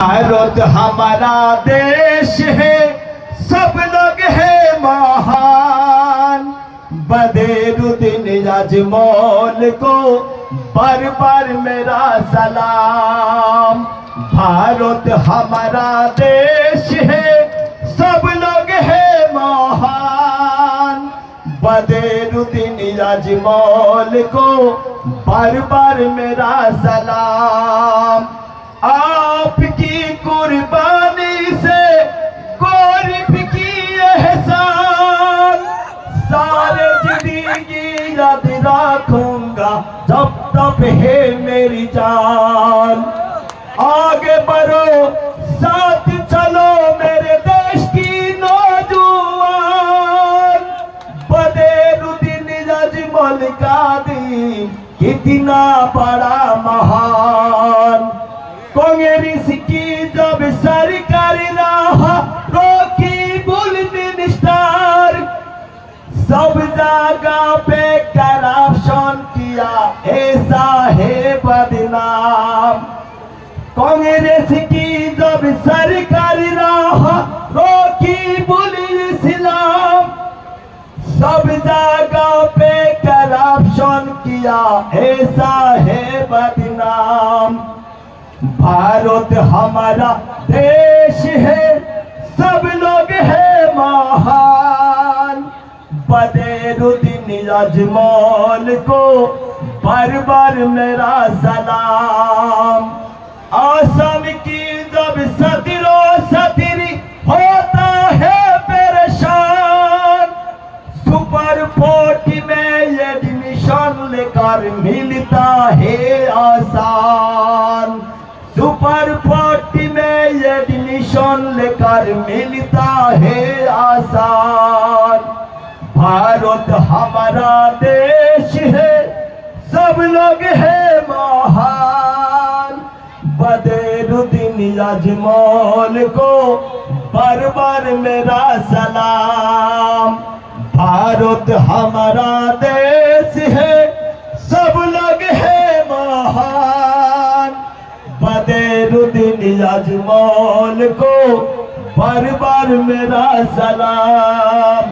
भारत हमारा देश है, सब लोग है महान। बदरुद्दीन अजमल को बार बार मेरा सलाम। भारत हमारा देश है, सब लोग है महान। बदरुद्दीन अजमल को बार बार मेरा सलाम। आपकी कुर्बानी से गरीब की एहसान सारे जिंदगी याद रखूंगा जब तक है मेरी जान। आगे बढ़ो साथ चलो मेरे देश की नौजवान। बदरुद्दीन अजमल का दिन कितना बड़ा महान। कांग्रेस की जब सरकार रहा रोकी बुलेटिन स्टार, सब जगह पे करप्शन किया ऐसा है बदनाम। कांग्रेस की जब सरकार रहा रोकी बुलेटिन, सब जगह पे करप्शन किया ऐसा है बदनाम। भारत हमारा देश है, सब लोग है महान। बदरुद्दीन अजमल को बार बार मेरा सलाम। असम की जब सतरी होता है परेशान, सुपर 40 में एडमिशन लेकर मिलता है आसान। सुपर 40 में एडमिशन लेकर मिलता है आसान। भारत हमारा देश है, सब लोग है महान। बदरुद्दीन अजमल को बार बार मेरा सलाम। भारत हमारा देश है, सब लोग है महान। बदरुद्दीन अजमल को बार बार मेरा सलाम।